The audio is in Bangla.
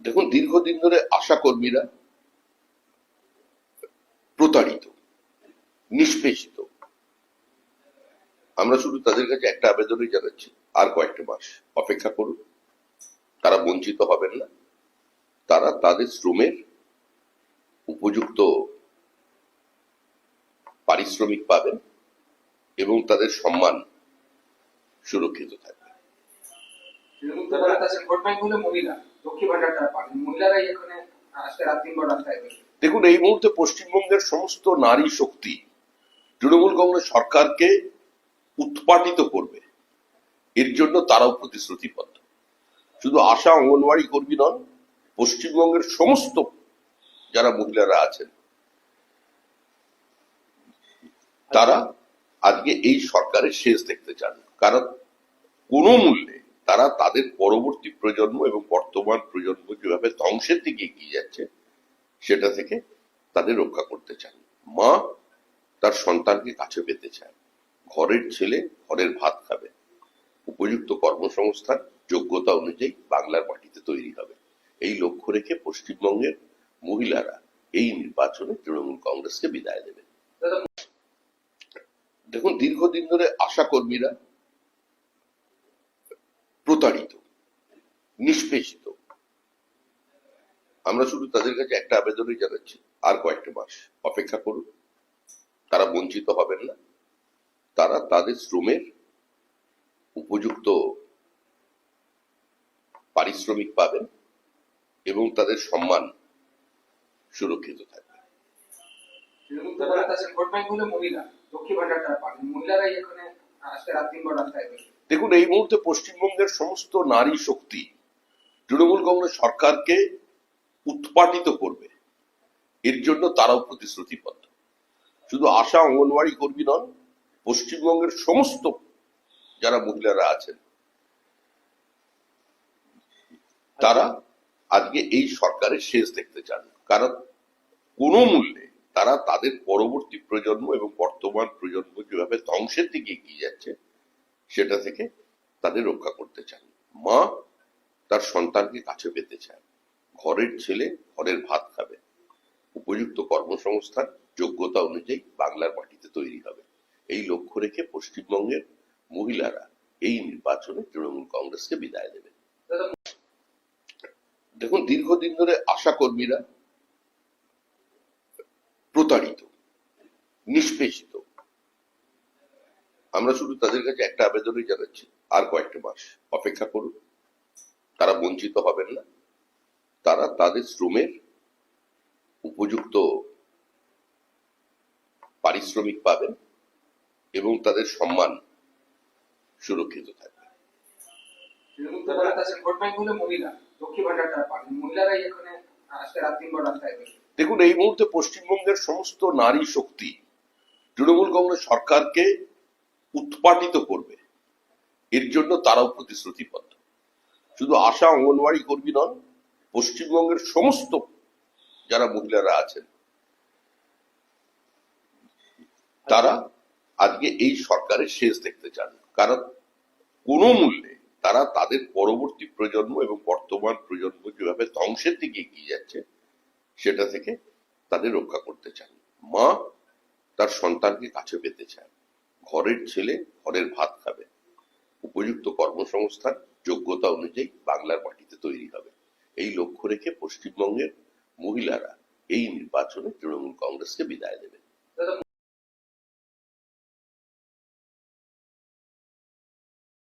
দেখুন, দীর্ঘদিন ধরে আশা কর্মীরা প্রতারিত, নিষ্পেষিত। আমরা শুধু তাদের কাছে একটা আবেদনই জানাচ্ছি, আর কয়েকটা মাস অপেক্ষা করুন। তারা বঞ্চিত হবেন না, তারা তাদের শ্রমের উপযুক্ত পারিশ্রমিক পাবেন এবং তাদের সম্মান সুরক্ষিত থাকবে। দেখুন, এই মুহূর্তে পশ্চিমবঙ্গের সমস্ত নারী শক্তি তৃণমূল কংগ্রেস সরকারকে উৎপাটিত করবে, এর জন্য তারাও প্রতিশ্রুতিবদ্ধ। শুধু আশা অঙ্গনওয়াড়ি কর্মী নন, পশ্চিমবঙ্গের সমস্ত যারা মহিলারা আছেন তারা আজকে এই সরকারের শেষ দেখতে চান। কারণ কোনো মূল্যে তারা তাদের পরবর্তী প্রজন্ম এবং বর্তমান প্রজন্ম যেভাবে ধ্বংসের দিকে এগিয়ে যাচ্ছে সেটা থেকে তাদের রক্ষা করতে চান। মা তার সন্তানকে কাছে পেতে চায়, ঘরের ছেলে ঘরের ভাত খাবে, উপযুক্ত কর্মসংস্থান যোগ্যতা অনুযায়ী বাংলার মাটিতে তৈরি হবে। এই লক্ষ্য রেখে পশ্চিমবঙ্গের মহিলারা এই নির্বাচনে তৃণমূল কংগ্রেসকে বিদায় দেবে। দেখুন, দীর্ঘদিন ধরে আশা কর্মীরা প্রতারিত, নিষ্পেষিত। আমরা শুধু তাদের কাছে একটা আবেদনই জানাচ্ছি, আর কয়েকটা মাস অপেক্ষা করুন। তারা বঞ্চিত হবেন না, তারা তাদের শ্রমের উপযুক্ত পারিশ্রমিক পাবেন এবং তাদের সম্মান সুরক্ষিত থাকবে। দেখুন, এই মুহূর্তে পশ্চিমবঙ্গের সমস্ত নারী শক্তি তৃণমূল কংগ্রেস সরকারকে উৎপাটিত করবে, এর জন্য তারাও প্রতিশ্রুতিবদ্ধ। শুধু আশা অঙ্গনওয়াড়ি কর্মী নন, পশ্চিমবঙ্গের সমস্ত যারা মহিলারা আছেন তারা আজকে এই সরকারের শেষ দেখতে চান। কারণ কোনো মূল্যে তারা তাদের পরবর্তী প্রজন্ম এবং বর্তমান প্রজন্ম যেভাবে ধ্বংসের দিকে এগিয়ে যাচ্ছে সেটা থেকে তাদের রক্ষা করতে চান। মা তার সন্তানকে কাছে পেতে চায়, ঘরের ছেলে ঘরের ভাত খাবে, উপযুক্ত কর্মসংস্থান যোগ্যতা অনুযায়ী বাংলার মাটিতে তৈরি হবে। এই লক্ষ্য রেখে পশ্চিমবঙ্গের মহিলারা এই নির্বাচনে তৃণমূল কংগ্রেসকে বিদায় দেবে। দেখুন, দীর্ঘদিন ধরে আশা কর্মীরা প্রতারিত, নিষ্পেষিত। আমরা শুধু তাদের কাছে একটা আবেদনই জানাচ্ছি, আর কয়েকটা মাস অপেক্ষা করুন। তারা বঞ্চিত হবেন না, তারা তাদের শ্রমের উপযুক্ত পারিশ্রমিক পাবেন এবং তাদের সম্মান সুরক্ষিত থাকবে। দেখুন, এই মুহূর্তে পশ্চিমবঙ্গের সমস্ত নারী শক্তি তৃণমূল কংগ্রেস সরকারকে উৎপাটিত করবে, এর জন্য তারাও প্রতিশ্রুতিবদ্ধ। শুধু আশা অঙ্গনওয়াড়ি কর্মী নন, পশ্চিমবঙ্গের সমস্ত যারা মহিলারা আছেন তারা আজকে এই সরকারের শেষ দেখতে চান। কারণ কোনো মূল্যে তারা তাদের পরবর্তী প্রজন্ম এবং বর্তমান প্রজন্ম যেভাবে ধ্বংসের দিকে এগিয়ে যাচ্ছে সেটা থেকে তাদের রক্ষা করতে চান। মা তার সন্তানকে কাছে পেতে চায়, ঘরের ছেলে ঘরের ভাত খাবে, উপযুক্ত কর্মসংস্থান যোগ্যতা অনুযায়ী বাংলার মাটিতে তৈরি হবে। এই লক্ষ্য রেখে পশ্চিমবঙ্গের মহিলারা এই নির্বাচনে তৃণমূল কংগ্রেসকে বিদায় দেবে।